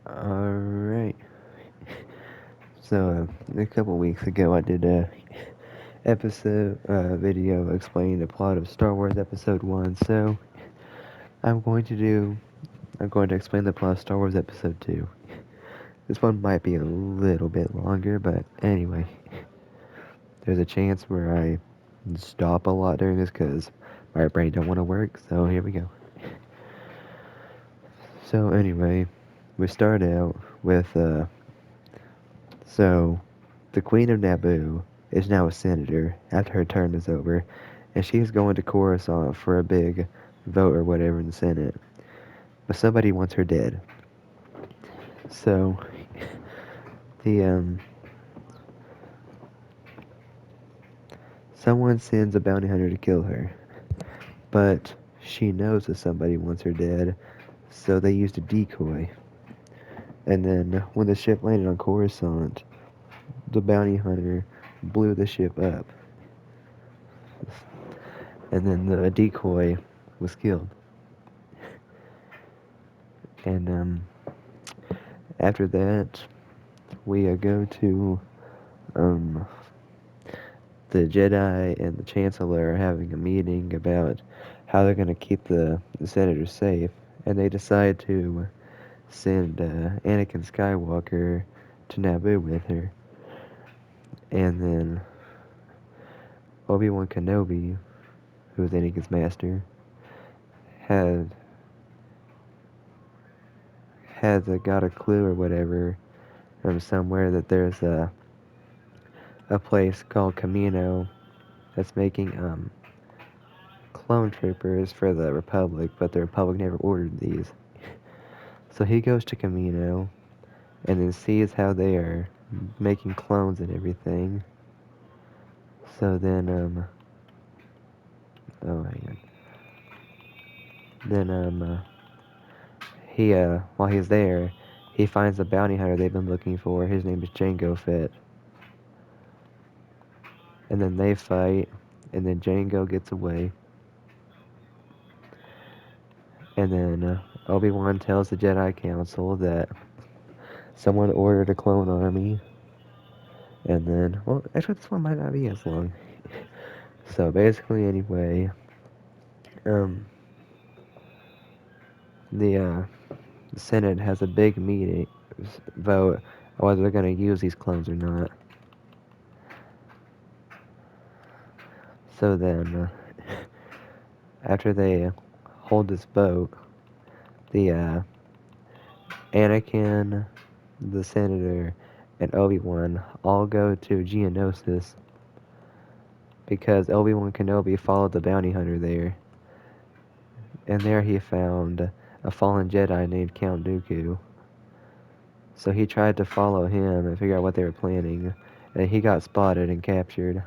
Alright. So, a couple weeks ago, I did a video explaining the plot of Star Wars Episode 1. So, I'm going to do, I'm going to explain the plot of Star Wars Episode 2. This one might be a little bit longer, but anyway, there's a chance where I stop a lot during this because my brain don't want to work, so here we go. So anyway, we start out with, so, the Queen of Naboo is now a senator after her term is over, and she is going to Coruscant for a big vote or whatever in the Senate. But somebody wants her dead. So, the, someone sends a bounty hunter to kill her. But she knows that somebody wants her dead, so they used a decoy. And then, when the ship landed on Coruscant, the bounty hunter blew the ship up. And then the decoy was killed. And after that, we go to um, the Jedi and the Chancellor are having a meeting about how they're going to keep the senators safe, and they decide to send Anakin Skywalker to Naboo with her. And then Obi-Wan Kenobi, who is Anakin's master, had got a clue or whatever from somewhere that there's a place called Camino that's making clone troopers for the Republic, but the Republic never ordered these. So he goes to Camino and then sees how they are making clones and everything. So then oh my god. Then he while he's there, he finds the bounty hunter they've been looking for. His name is Jango Fett. And then they fight, and then Jango gets away. And then Obi-Wan tells the Jedi Council that someone ordered a clone army. And then, well, actually, this one might not be as long. So basically, anyway, um, the Senate has a big meeting, vote on whether they're going to use these clones or not. So then, after they hold this vote, the Anakin, the Senator, and Obi-Wan all go to Geonosis because Obi-Wan Kenobi followed the bounty hunter there. And there he found a fallen Jedi named Count Dooku. So he tried to follow him and figure out what they were planning, and he got spotted and captured.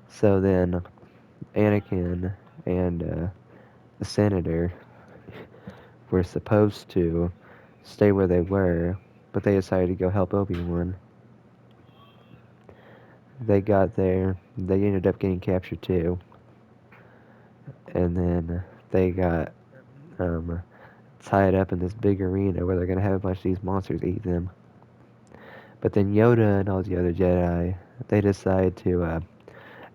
So then Anakin and the Senator were supposed to stay where they were, but they decided to go help Obi-Wan. They got there, they ended up getting captured too, and then they got tied up in this big arena where they're gonna have a bunch of these monsters eat them. But then Yoda and all the other Jedi, they decide to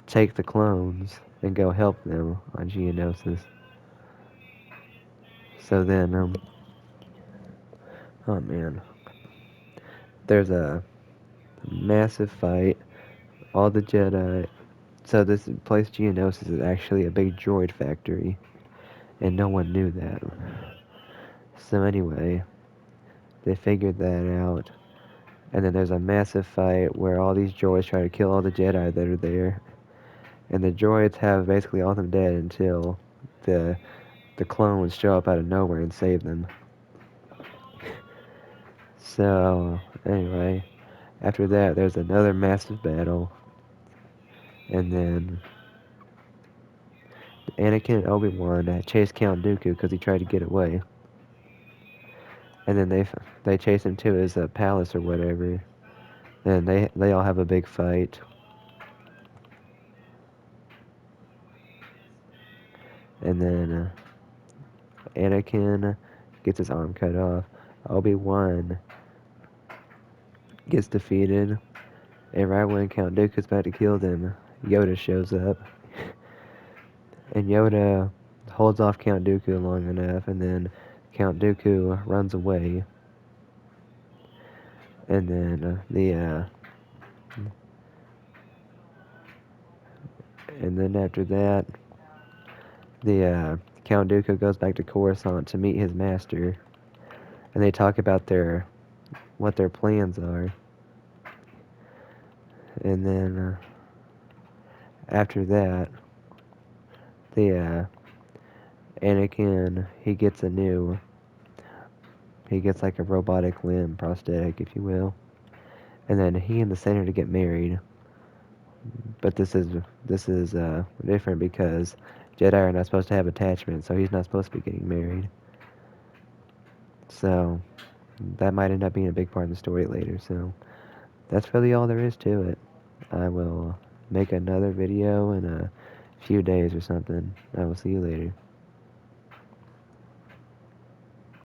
take the clones and go help them on Geonosis. So then, oh man, there's a massive fight. All the Jedi. So this place Geonosis is actually a big droid factory, and no one knew that. So anyway, they figured that out, and then there's a massive fight where all these droids try to kill all the Jedi that are there, and the droids have basically all of them dead until the the clones show up out of nowhere and save them. So anyway, after that, there's another massive battle, and then Anakin and Obi-Wan chase Count Dooku because he tried to get away. And then they chase him to his palace or whatever. And they all have a big fight. And then Anakin gets his arm cut off. Obi-Wan gets defeated, and right when Count Dooku's about to kill them, Yoda shows up. And Yoda holds off Count Dooku long enough, and then Count Dooku runs away. And then after that, the Count Dooku goes back to Coruscant to meet his master, and they talk about what their plans are. And then after that, the Anakin he gets like a robotic limb prosthetic, if you will. And then he and the senator get married. But this is different because Jedi are not supposed to have attachments, so he's not supposed to be getting married. So that might end up being a big part of the story later. So that's really all there is to it. I will make another video in a few days or something. I will see you later.